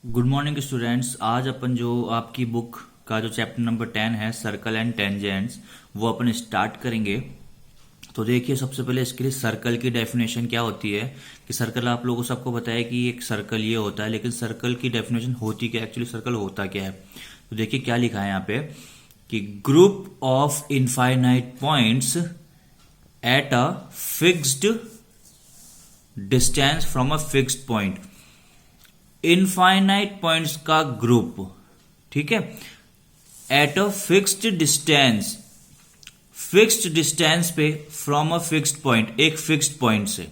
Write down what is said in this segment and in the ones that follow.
Good morning students. आज अपन जो आपकी बुक का जो चैप्टर नंबर 10 है सर्कल एंड टेंजेंट्स वो अपन स्टार्ट करेंगे। तो देखिए, सबसे पहले इसके लिए सर्कल की डेफिनेशन क्या होती है कि सर्कल आप लोगों को सबको बताया कि एक सर्कल ये होता है, लेकिन सर्कल की डेफिनेशन होती क्या, एक्चुअली सर्कल होता क्या है। तो देखिए क्या लिखा है यहाँ पे कि group of infinite points at a fixed distance from a fixed point. Infinite points का ग्रुप, ठीक है, एट अ फिक्स्ड डिस्टेंस पे फ्रॉम अ फिक्स्ड पॉइंट, एक फिक्स्ड पॉइंट से।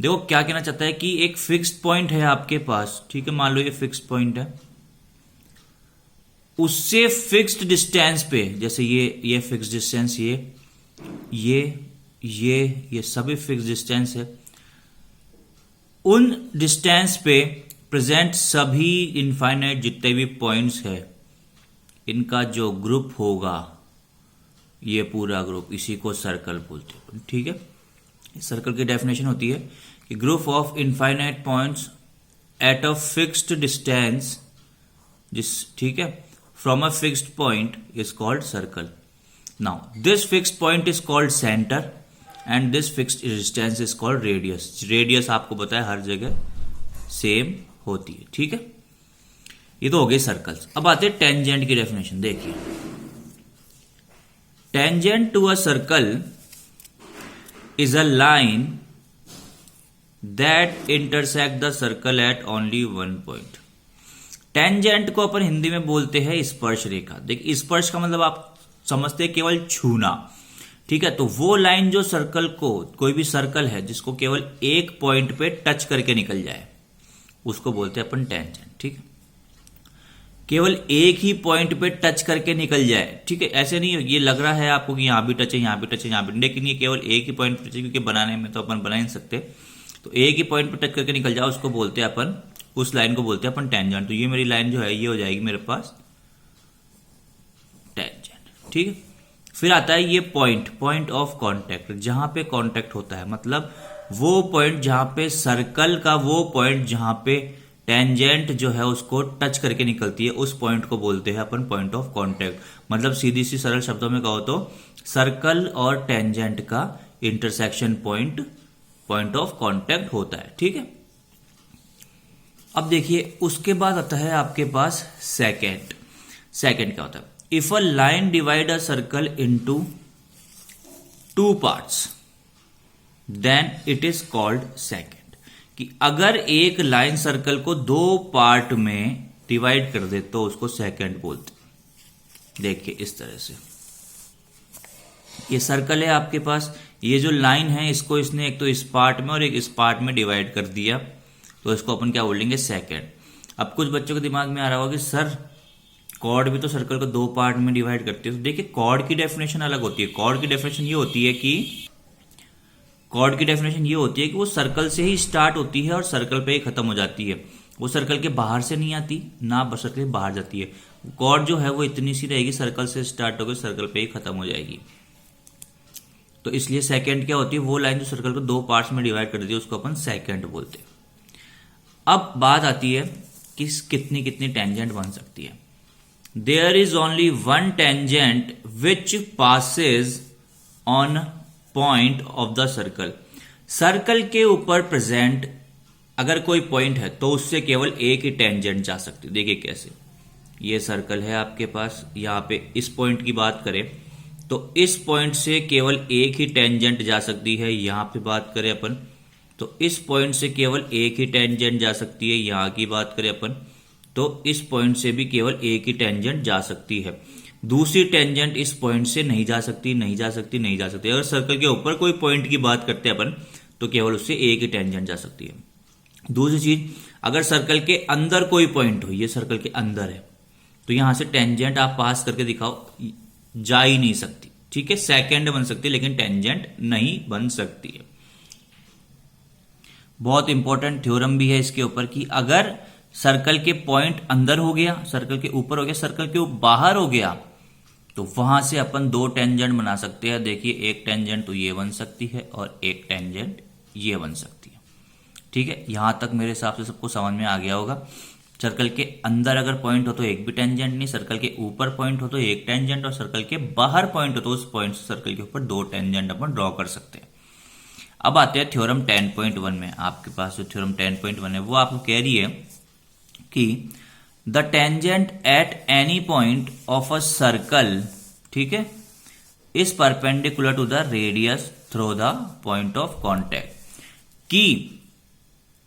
देखो क्या कहना चाहता है कि एक फिक्स्ड पॉइंट है आपके पास, ठीक है, मान लो ये फिक्स्ड पॉइंट है, उससे फिक्स्ड डिस्टेंस पे, जैसे ये फिक्स्ड डिस्टेंस, ये सभी फिक्स्ड डिस्टेंस है, उन डिस्टेंस पे प्रेजेंट सभी इनफाइनाइट जितने भी पॉइंट्स है, इनका जो ग्रुप होगा, ये पूरा ग्रुप, इसी को सर्कल बोलते हैं, ठीक है। सर्कल की डेफिनेशन होती है कि group of infinite points at a fixed distance, ठीक है, from a fixed point is called circle. Now this fixed point is called centre and this fixed distance is called radius. Radius आपको पता है हर जगह same होती है, ठीक है। ये तो हो गए सर्कल्स। अब आते हैं टेंजेंट की डेफिनेशन। देखिए, tangent to a circle is a line that intersect the circle at only one point. Tangent को अपन हिंदी में बोलते हैं स्पर्श रेखा। देखिए, स्पर्श का मतलब आप समझते हैं केवल छूना, ठीक है। तो वो लाइन जो सर्कल को, कोई भी सर्कल है जिसको केवल एक पॉइंट पे टच करके निकल जाए, उसको बोलते हैं अपन टेंजेंट, ठीक है। केवल एक ही पॉइंट पे टच करके निकल जाए, ठीक है। ऐसे नहीं ये लग रहा है आपको कि यहां भी टच है, यहां भी टच है, यहां भी, लेकिन ये केवल एक ही पॉइंट पे टच है, क्योंकि बनाने में तो अपन बना ही नहीं सकते। तो एक ही पॉइंट पे टच करके निकल जाए, उसको बोलते हैं अपन, उस लाइन को बोलते हैं अपन टेंजेंट। तो ये मेरी लाइन जो है ये हो जाएगी मेरे पास टेंजेंट, ठीक है। फिर आता है ये पॉइंट ऑफ कांटेक्ट, जहां पे कांटेक्ट होता है, मतलब वो पॉइंट जहां पे सर्कल का, वो पॉइंट जहां पे टेंजेंट जो है उसको टच करके निकलती है, उस पॉइंट को बोलते हैं अपन पॉइंट ऑफ कांटेक्ट। मतलब सीधी सी सरल शब्दों में कहो तो सर्कल और टेंजेंट का इंटरसेक्शन पॉइंट ऑफ कांटेक्ट होता है, ठीक है। अब देखिए, उसके बाद आता है आपके पास सेकेंड क्या होता है। If a line divide a circle into two parts then it is called secant. कि अगर एक लाइन सर्कल को दो पार्ट में डिवाइड कर दे तो उसको सेकेंड बोलते। देखिए इस तरह से, ये सर्कल है आपके पास, ये जो लाइन है इसको इसने एक तो इस पार्ट में और एक इस पार्ट में डिवाइड कर दिया, तो इसको अपन क्या बोलेंगे, सेकेंड। अब कुछ बच्चों के दिमाग में आ रहा होगा कि सर कॉर्ड भी तो सर्कल को दो पार्ट में डिवाइड करती है। तो देखिए, कॉर्ड की डेफिनेशन अलग होती है। कॉर्ड की डेफिनेशन ये होती है कि वो सर्कल से ही स्टार्ट होती है और सर्कल पे ही खत्म हो जाती है। वो सर्कल के बाहर से नहीं आती, ना सर्कल के बाहर जाती है। कॉर्ड जो है वो इतनी सी रहेगी, सर्कल से स्टार्ट होकर सर्कल पे ही खत्म हो जाएगी। तो इसलिए सेकेंड क्या होती है, वो लाइन जो सर्कल को दो पार्ट्स में डिवाइड कर देती है, उसको अपन सेकेंड बोलते हैं। अब बात आती है कि कितनी कितनी टेंजेंट बन सकती है। There is only one tangent which passes on point of the circle. Circle के ऊपर प्रेजेंट अगर कोई पॉइंट है तो उससे केवल एक ही टेंजेंट जा सकती है। देखिए कैसे, ये सर्कल है आपके पास, यहां पे इस पॉइंट की बात करें तो इस पॉइंट से केवल एक ही टेंजेंट जा सकती है। यहां पे बात करें अपन तो इस पॉइंट से केवल एक ही टेंजेंट जा सकती है। यहां की बात करें अपन तो इस पॉइंट से भी केवल एक ही टेंजेंट जा सकती है। दूसरी टेंजेंट इस पॉइंट से नहीं जा सकती। अगर सर्कल के ऊपर कोई पॉइंट की बात करते हैं अपन तो केवल उससे एक ही टेंजेंट जा सकती है। दूसरी चीज, अगर सर्कल के अंदर कोई पॉइंट हो, ये सर्कल के अंदर है, तो यहां से टेंजेंट आप पास करके दिखाओ, जा ही नहीं सकती, ठीक है। सेकेंड बन सकती है लेकिन टेंजेंट नहीं बन सकती है। बहुत इंपॉर्टेंट थ्योरम भी है इसके ऊपर कि अगर सर्कल के पॉइंट अंदर हो गया, सर्कल के ऊपर हो गया, सर्कल के बाहर हो गया, तो वहां से अपन दो टेंजेंट बना सकते हैं। देखिए, एक टेंजेंट तो ये बन सकती है और एक टेंजेंट ये बन सकती है, ठीक है। यहां तक मेरे हिसाब से सबको समझ में आ गया होगा। सर्कल के अंदर अगर पॉइंट हो तो एक भी टेंजेंट नहीं, सर्कल के ऊपर पॉइंट हो तो एक टेंजेंट, और सर्कल के बाहर पॉइंट हो तो उस पॉइंट से सर्कल के ऊपर दो टेंजेंट अपन ड्रॉ कर सकते हैं। अब आते हैं थ्योरम 10.1 में। आपके पास जो थ्योरम 10.1 है वो आपको कह रही है कि the tangent at any point of a circle, ठीक है, is perpendicular to the radius through the point of contact. कि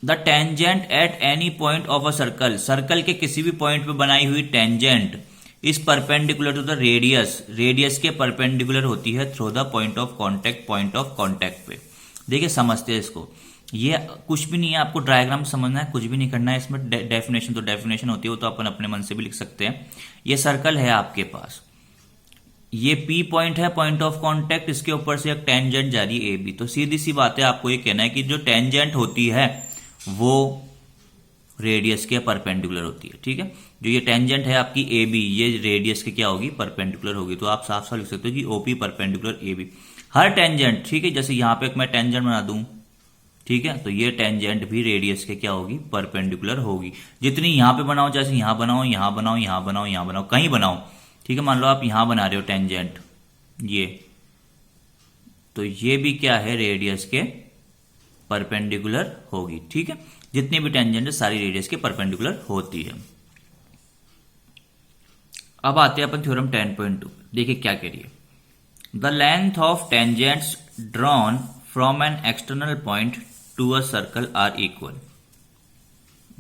the tangent at any point of a circle, circle के किसी भी पॉइंट पे बनाई हुई tangent is perpendicular to the radius, radius के परपेंडिकुलर होती है through the point of contact, point of contact पे। देखिए समझते हैं इसको, ये कुछ भी नहीं है, आपको डायग्राम समझना है, कुछ भी नहीं करना है इसमें। डेफिनेशन तो डेफिनेशन होती है, वो तो अपन अपने मन से भी लिख सकते हैं। ये सर्कल है आपके पास, ये P पॉइंट है, पॉइंट ऑफ कांटेक्ट, इसके ऊपर से एक टेंजेंट जा रही है AB। तो सीधी सी बात है, आपको ये कहना है कि जो टेंजेंट होती है वो रेडियस के परपेंडिकुलर होती है, ठीक है। जो ये टेंजेंट है आपकी AB, ये रेडियस के क्या होगी, परपेंडिकुलर होगी। तो आप साफ साफ लिख सकते हो कि OP परपेंडिकुलर AB। हर टेंजेंट, ठीक है, जैसे यहां पे एक मैं टेंजेंट बना दूं, ठीक है, तो ये टेंजेंट भी रेडियस के क्या होगी, परपेंडिकुलर होगी। जितनी यहां पे बनाओ, जैसे यहां बनाओ, यहां बनाओ, यहां बनाओ, यहां बनाओ, कहीं बनाओ, ठीक है। मान लो आप यहां बना रहे हो टेंजेंट, ये, तो ये भी क्या है, रेडियस के परपेंडिकुलर होगी, ठीक है। जितनी भी टेंजेंट है सारी रेडियस के परपेंडिकुलर होती है। अब आते हैं अपन थ्योरम 10.2। देखिए क्या कह रही है, the length of tangents drawn from an external point to a circle are equal.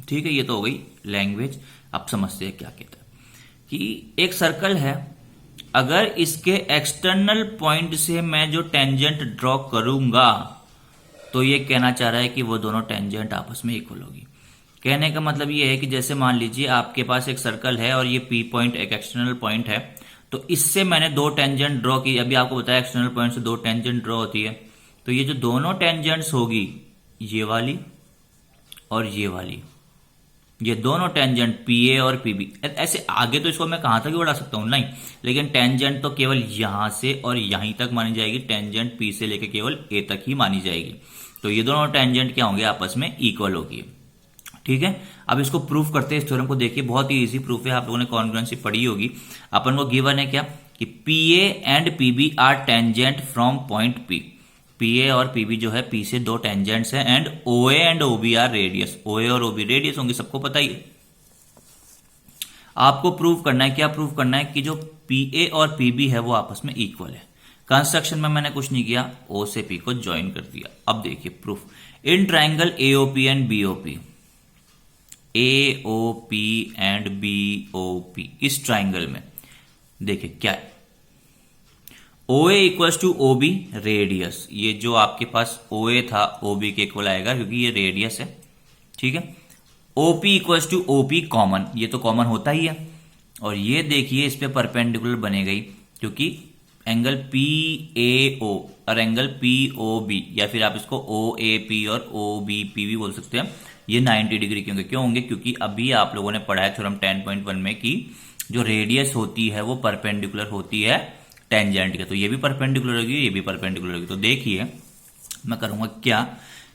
ठीक है, ये तो हो गई लैंग्वेज। अब समझते हैं क्या कहता है कि एक सर्कल है, अगर इसके एक्सटर्नल पॉइंट से मैं जो टेंजेंट ड्रॉ करूंगा तो ये कहना चाह रहा है कि वो दोनों टेंजेंट आपस में इक्वल होगी। कहने का मतलब ये है कि जैसे मान लीजिए आपके पास एक सर्कल है और ये P पॉइंट एक एक्सटर्नल पॉइंट है, तो इससे मैंने दो टेंजेंट ड्रॉ की। अभी आपको बताया एक्सटर्नल पॉइंट से दो टेंजेंट ड्रॉ होती है, तो ये जो दोनों टेंजेंट्स होगी, ये वाली और ये वाली, ये दोनों टेंजेंट PA और PB। ऐसे आगे तो इसको मैं कहां तक भी बढ़ा सकता हूं, नहीं, लेकिन टेंजेंट तो केवल यहां से और यहीं तक मानी जाएगी। टेंजेंट P से लेकर केवल A तक ही मानी जाएगी। तो ये दोनों टेंजेंट क्या होंगे, आपस में इक्वल होगी, ठीक है। अब इसको प्रूफ करते हैं, इस थ्योरम को देखिए, बहुत ही इजी प्रूफ है। आप लोगों ने कॉन्ग्रुएंसी पढ़ी होगी। अपन को गिवन है क्या कि PA and PB are tangent from point P। PA और PB जो है P से दो टेंजेंट्स हैं, and OA and OB are radius. OA और OB रेडियस होंगे, सबको पता ही है। आपको प्रूव करना है, क्या प्रूव करना है कि जो PA और PB है वो आपस में इक्वल है। कंस्ट्रक्शन में मैंने कुछ नहीं किया, O से P को ज्वाइन कर दिया। अब देखिए proof, in triangle AOP and BOP, AOP and BOP, इस ट्राइंगल में देखिए क्या है, OA equal to OB radius. ये जो आपके पास OA था OB के इक्वल आएगा क्योंकि ये रेडियस है, ठीक है। OP equal to OP common, ये तो कॉमन होता ही है। और ये देखिए इस पे परपेंडिकुलर बने गई क्योंकि एंगल PAO और एंगल POB, या फिर आप इसको OAP और OBP भी बोल सकते हैं, ये 90 डिग्री क्यों होंगे, क्योंकि अभी आप लोगों ने पढ़ा है थ्योरम 10.1 में कि जो रेडियस होती है वो परपेंडिकुलर होती है टेंजेंट के। तो ये भी परपेंडिकुलर होगी, ये भी परपेंडिकुलर होगी। तो देखिए मैं करूंगा क्या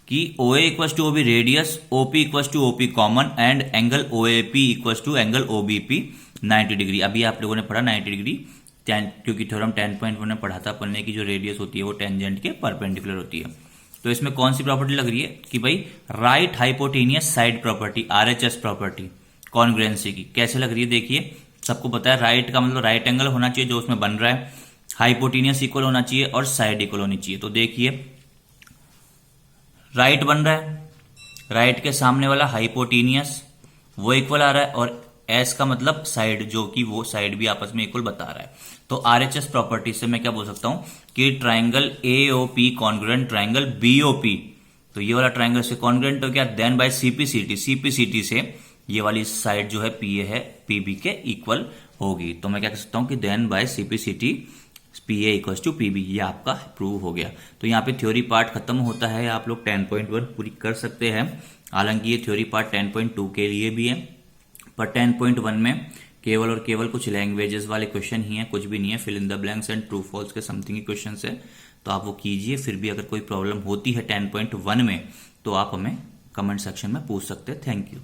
कि OA equal to OB radius, OP equal to OP common, and angle OAP equal to angle OBP 90 degree. अभी आप लोगों ने पढ़ा 90 डिग्री, क्योंकि थ्योरम 10.1 में पढ़ा था अपन ने कि जो रेडियस होती है वो टेंजेंट के परपेंडिकुलर होती है। तो इसमें कौन सी प्रॉपर्टी लग रही है कि भाई right hypotenuse side property, RHS property congruency की। कैसे लग रही है देखिए, सबको पता है राइट का मतलब राइट एंगल होना चाहिए जो उसमें बन रहा है, हाइपोटेनियस इक्वल होना चाहिए और साइड इक्वल होनी चाहिए। तो देखिए राइट बन रहा है, राइट के सामने वाला हाइपोटेनियस वो इक्वल आ रहा है, और एस का मतलब साइड, जो कि वो साइड भी आपस में इक्वल बता रहा है। तो RHS प्रॉपर्टी से मैं क्या बोल सकता हूं कि triangle AOP congruent triangle BOP, तो ये वाला ट्राइंगल से कॉन्ग्रुएंट हो गया, देन बाय CPCT से ये वाली साइड जो है PA है PB के इक्वल होगी। तो मैं क्या कह सकता हूं कि then by CPCT PA equal to PB, ये आपका प्रूव हो गया। तो यहाँ पे थ्योरी पार्ट खत्म होता है, आप लोग 10.1 पूरी कर सकते हैं। हालांकि ये थ्योरी पार्ट 10.2 के लिए भी है, पर 10.1 में केवल और केवल कुछ लैंग्वेजेस वाले क्वेश्चन ही हैं, कुछ भी नहीं है। Fill in the blanks and true false के समथिंग के क्वेश्चन है, तो आप वो कीजिए। फिर भी अगर कोई प्रॉब्लम होती है 10.1 में तो आप हमें कमेंट सेक्शन में पूछ सकते हैं। Thank you.